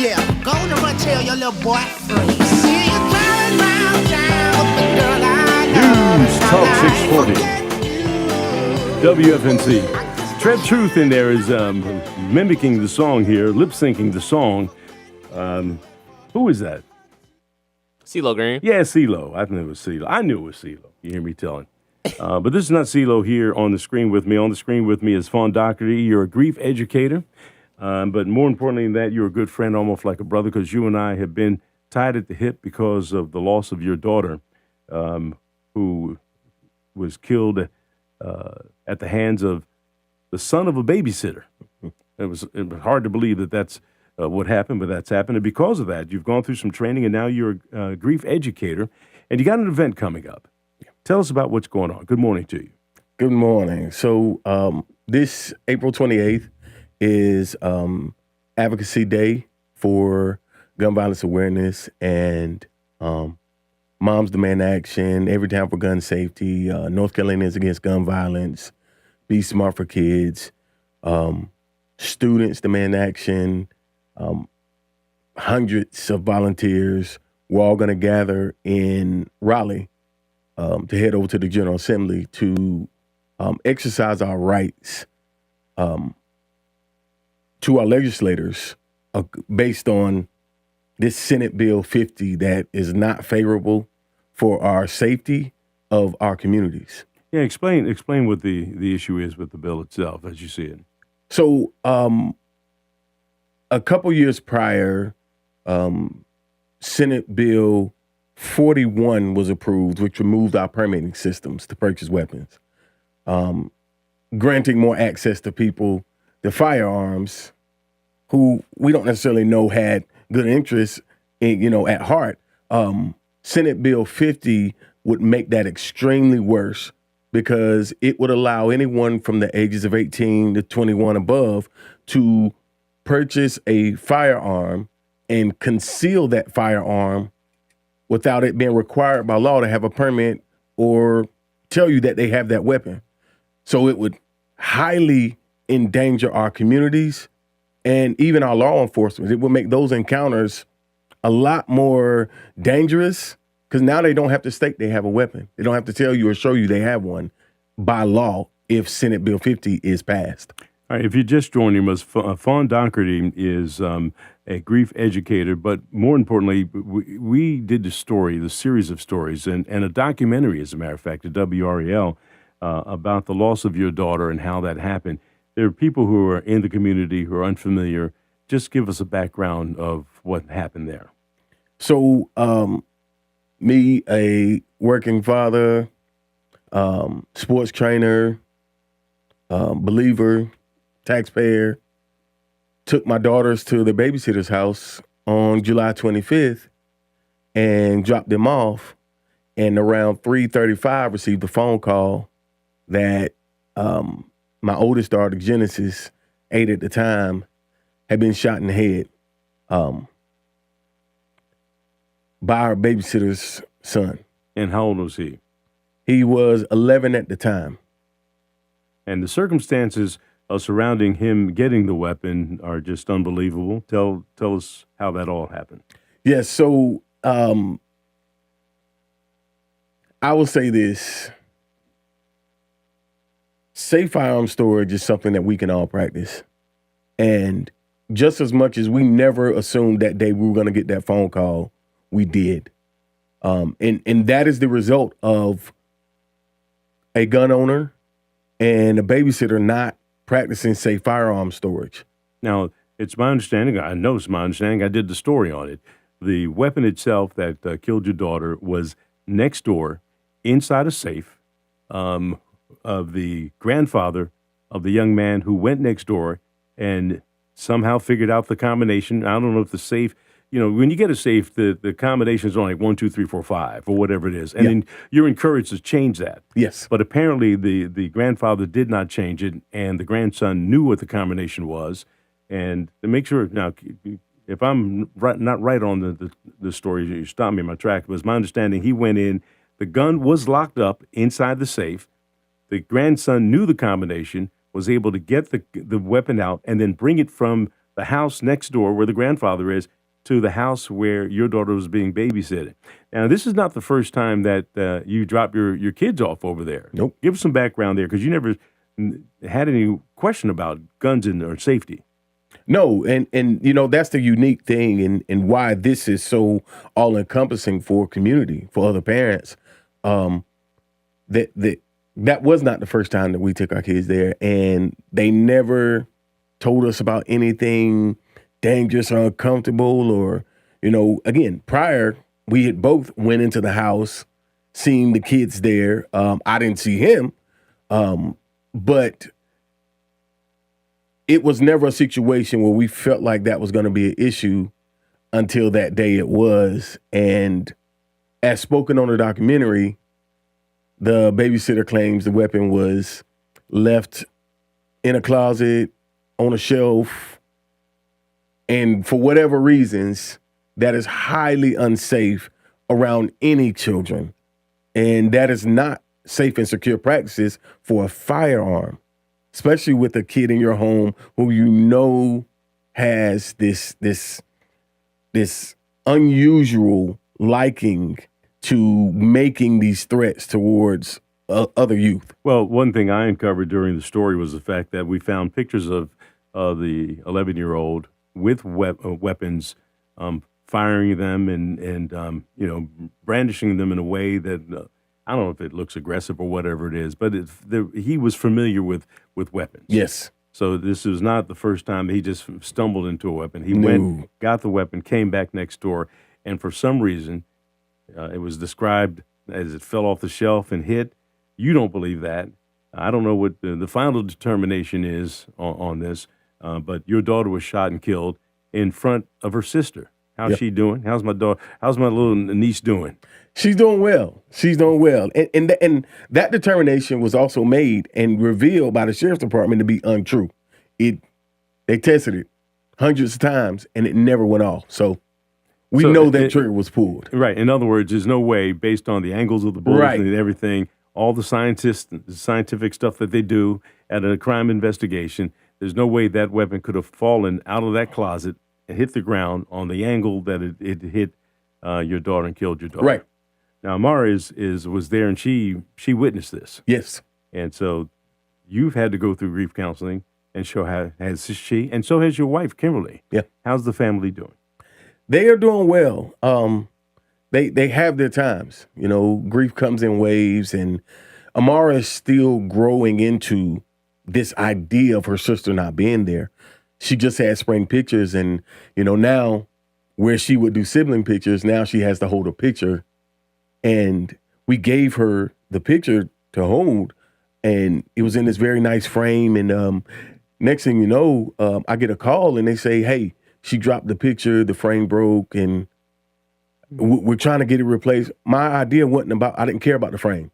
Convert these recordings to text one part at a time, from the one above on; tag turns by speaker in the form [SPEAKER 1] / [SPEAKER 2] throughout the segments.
[SPEAKER 1] Yeah, go on and tell your little boy free. See you driving round town with the girl I love.
[SPEAKER 2] News Talk 640. WFNC. Trev Truth in there is mimicking the song here, lip syncing the song. Who is that?
[SPEAKER 3] CeeLo Green.
[SPEAKER 2] Yeah, CeeLo. I think it was CeeLo. I knew it was CeeLo. You hear me telling. But this is not CeeLo here on the screen with me. On the screen with me is Dockery. You're a grief educator. But more importantly than that, you're a good friend, almost like a brother, because you and I have been tied at the hip because of the loss of your daughter, who was killed at the hands of the son of a babysitter. It was hard to believe that that's what happened, but that's happened. And because of that, you've gone through some training, and now you're a grief educator, and you got an event coming up. Tell us about what's going on. Good morning to you.
[SPEAKER 4] Good morning. So this April 28th is Advocacy Day for gun violence awareness, and Moms Demand Action, Every Town for Gun Safety, North Carolina is Against Gun Violence, Be Smart for Kids, Students Demand Action, hundreds of volunteers. We're all going to gather in Raleigh to head over to the General Assembly to exercise our rights to our legislators based on this Senate Bill 50 that is not favorable for our safety of our communities.
[SPEAKER 2] Yeah, explain what the issue is with the bill itself as you see it.
[SPEAKER 4] So a couple years prior, Senate Bill 41 was approved, which removed our permitting systems to purchase weapons, granting more access to people, the firearms, who we don't necessarily know had good interests in, at heart. Senate Bill 50 would make that extremely worse because it would allow anyone from the ages of 18 to 21 above to purchase a firearm and conceal that firearm without it being required by law to have a permit or tell you that they have that weapon. So it would highly endanger our communities and even our law enforcement. It would make those encounters a lot more dangerous because now they don't have to state they have a weapon. They don't have to tell you or show you they have one by law if Senate Bill 50 is passed.
[SPEAKER 2] All right, if you just joined us, Dockery is a grief educator, but more importantly, we did the series of stories, and a documentary, as a matter of fact, at WREL, about the loss of your daughter and how that happened. There are people who are in the community who are unfamiliar. Just give us a background of what happened there.
[SPEAKER 4] So, me, a working father, sports trainer, believer, taxpayer, took my daughters to the babysitter's house on July 25th and dropped them off. And around 3:35, received a phone call that my oldest daughter, Genesis, 8 at the time, had been shot in the head by our babysitter's son.
[SPEAKER 2] And how old was he?
[SPEAKER 4] He was 11 at the time.
[SPEAKER 2] And the circumstances surrounding him getting the weapon are just unbelievable. Tell us how that all happened.
[SPEAKER 4] Yes, so I will say this. Safe firearm storage is something that we can all practice. And just as much as we never assumed that day we were going to get that phone call, we did. And that is the result of a gun owner and a babysitter not practicing safe firearm storage.
[SPEAKER 2] Now, it's my understanding, I know it's my understanding, I did the story on it. The weapon itself that killed your daughter was next door inside a safe of the grandfather of the young man who went next door and somehow figured out the combination. I don't know if the safe, when you get a safe, the combination is only like 1, 2, 3, 4, 5 or whatever it is. And then you're encouraged to change that.
[SPEAKER 4] Yes.
[SPEAKER 2] But apparently the grandfather did not change it, and the grandson knew what the combination was. And to make sure, now, if I'm not right on the story, you stop me in my track, but it's my understanding he went in, the gun was locked up inside the safe. The grandson knew the combination, was able to get the weapon out and then bring it from the house next door where the grandfather is to the house where your daughter was being babysitted. Now, this is not the first time that you drop your kids off over there.
[SPEAKER 4] Nope.
[SPEAKER 2] Give us some background there, because you never had any question about guns or safety.
[SPEAKER 4] No, and that's the unique thing, and why this is so all encompassing for community, for other parents. That was not the first time that we took our kids there, and they never told us about anything dangerous or uncomfortable, or again, prior we had both went into the house, seen the kids there. I didn't see him, but it was never a situation where we felt like that was going to be an issue until that day it was. And as spoken on the documentary, the babysitter claims the weapon was left in a closet, on a shelf, and for whatever reasons, that is highly unsafe around any children. And that is not safe and secure practices for a firearm, especially with a kid in your home who has this unusual liking to making these threats towards other youth.
[SPEAKER 2] Well, one thing I uncovered during the story was the fact that we found pictures of the 11-year-old with weapons, firing them and brandishing them in a way that I don't know if it looks aggressive or whatever it is, but he was familiar with weapons.
[SPEAKER 4] Yes.
[SPEAKER 2] So this was not the first time he just stumbled into a weapon. He went, got the weapon, came back next door, and for some reason, it was described as it fell off the shelf and hit. You don't believe that. I don't know what the final determination is on this, but your daughter was shot and killed in front of her sister. How's she doing? How's my daughter? How's my little niece doing?
[SPEAKER 4] She's doing well. She's doing well. And that determination was also made and revealed by the sheriff's department to be untrue. They tested it hundreds of times and it never went off. So we know that trigger was pulled.
[SPEAKER 2] Right. In other words, there's no way, based on the angles of the bullets and everything, all the scientific stuff that they do at a crime investigation, there's no way that weapon could have fallen out of that closet and hit the ground on the angle that it hit your daughter and killed your daughter.
[SPEAKER 4] Right.
[SPEAKER 2] Now, Amara was there, and she witnessed this.
[SPEAKER 4] Yes.
[SPEAKER 2] And so you've had to go through grief counseling, and so has she, and so has your wife, Kimberly.
[SPEAKER 4] Yeah.
[SPEAKER 2] How's the family doing?
[SPEAKER 4] They are doing well. They have their times. Grief comes in waves, and Amara is still growing into this idea of her sister not being there. She just had spring pictures, and now where she would do sibling pictures, now she has to hold a picture. And we gave her the picture to hold, and it was in this very nice frame. And next thing you know, I get a call, and they say, "Hey, she dropped the picture, the frame broke, and we're trying to get it replaced." My idea wasn't I didn't care about the frame.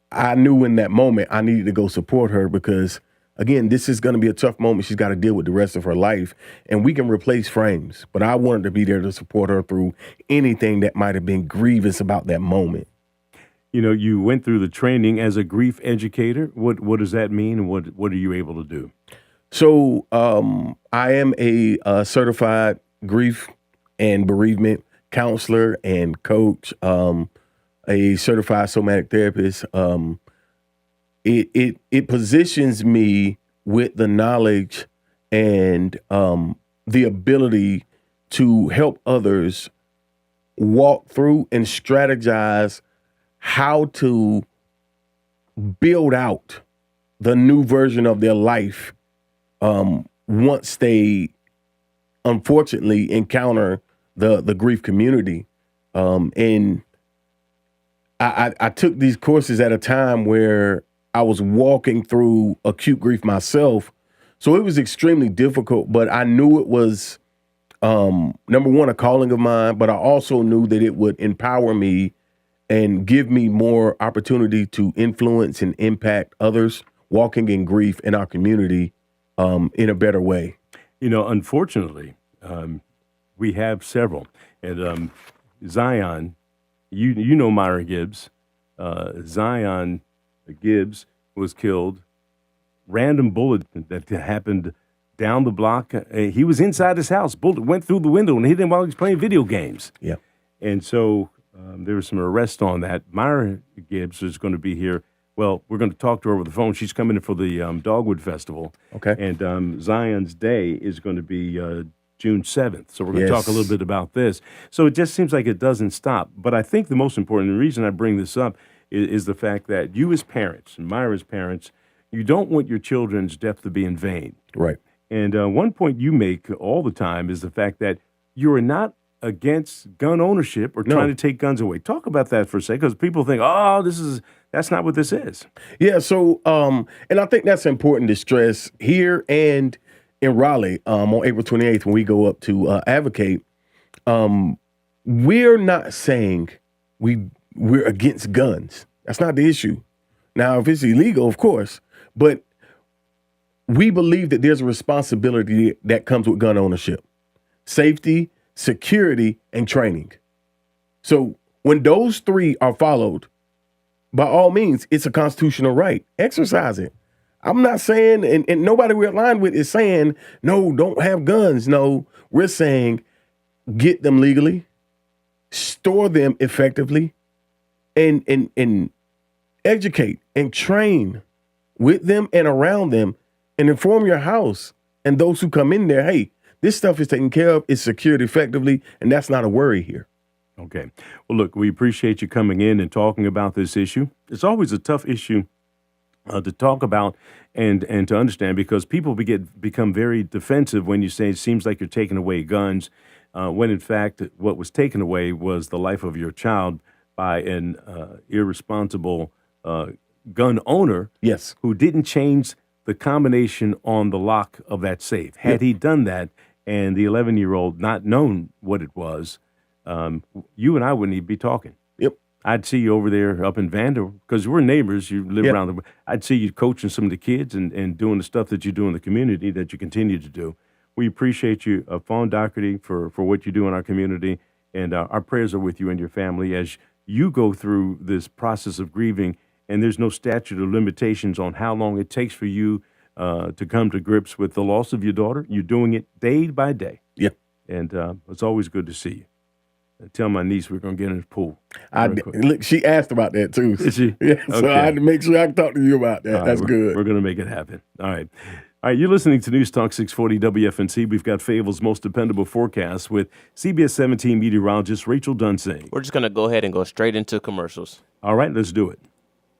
[SPEAKER 4] I knew in that moment I needed to go support her because, again, this is going to be a tough moment. She's got to deal with the rest of her life, and we can replace frames. But I wanted to be there to support her through anything that might have been grievous about that moment.
[SPEAKER 2] You went through the training as a grief educator. What does that mean, and what are you able to do?
[SPEAKER 4] So I am a certified grief and bereavement counselor and coach, a certified somatic therapist. It positions me with the knowledge and the ability to help others walk through and strategize how to build out the new version of their life once they unfortunately encounter the grief community. And I took these courses at a time where I was walking through acute grief myself. So it was extremely difficult, but I knew it was, number one, a calling of mine, but I also knew that it would empower me and give me more opportunity to influence and impact others walking in grief in our community in a better way.
[SPEAKER 2] Unfortunately, we have several. And Zion, you know Myra Gibbs. Zion Gibbs was killed. Random bullet that happened down the block. He was inside his house. Bullet went through the window and hit him while he was playing video games.
[SPEAKER 4] Yeah.
[SPEAKER 2] And so there was some arrests on that. Myra Gibbs is going to be here. Well, we're going to talk to her over the phone. She's coming in for the Dogwood Festival.
[SPEAKER 4] Okay.
[SPEAKER 2] And Zion's Day is going to be June 7th. So we're going to
[SPEAKER 4] Yes.
[SPEAKER 2] talk a little bit about this. So it just seems like it doesn't stop. But I think the most important reason I bring this up is the fact that you as parents, and Myra's parents, you don't want your children's death to be in vain.
[SPEAKER 4] Right.
[SPEAKER 2] And one point you make all the time is the fact that you are not against gun ownership or trying to take guns away. Talk about that for a second, because people think, oh, that's not what this is.
[SPEAKER 4] Yeah, so and I think that's important to stress here and in Raleigh on April 28th when we go up to advocate. We're not saying we're against guns. That's not the issue. Now, if it's illegal, of course, but we believe that there's a responsibility that comes with gun ownership: safety, security, and training. So when those three are followed, by all means, it's a constitutional right. Exercise it. I'm not saying, and nobody we're aligned with is saying, no, don't have guns. No, we're saying get them legally, store them effectively, and educate and train with them and around them, and inform your house and those who come in there, hey, this stuff is taken care of, it's secured effectively, and that's not a worry here.
[SPEAKER 2] Okay. Well, look, we appreciate you coming in and talking about this issue. It's always a tough issue to talk about and to understand, because people become very defensive when you say it seems like you're taking away guns, when in fact what was taken away was the life of your child by an irresponsible gun owner.
[SPEAKER 4] Yes.
[SPEAKER 2] Who didn't change the combination on the lock of that safe. Had he done that and the 11-year-old not known what it was, you and I wouldn't even be talking.
[SPEAKER 4] Yep.
[SPEAKER 2] I'd see you over there up in Vandal, because we're neighbors. You live around the. I'd see you coaching some of the kids and doing the stuff that you do in the community that you continue to do. We appreciate you, Fawn Dockery, for what you do in our community, and our prayers are with you and your family as you go through this process of grieving. And there's no statute of limitations on how long it takes for you to come to grips with the loss of your daughter. You're doing it day by day.
[SPEAKER 4] Yeah.
[SPEAKER 2] And it's always good to see you. Tell my niece we're going to get in the pool.
[SPEAKER 4] Look, she asked about that too.
[SPEAKER 2] Did she?
[SPEAKER 4] Yeah, so
[SPEAKER 2] Okay.
[SPEAKER 4] I had to make sure I can talk to you about that.
[SPEAKER 2] All right,
[SPEAKER 4] That's good.
[SPEAKER 2] We're going to make it happen. All right. All right, you're listening to News Talk 640 WFNC. We've got Fayetteville's most dependable forecast with CBS 17 meteorologist Rachel Dunsing.
[SPEAKER 3] We're just going to go ahead and go straight into commercials.
[SPEAKER 2] All right, let's do it.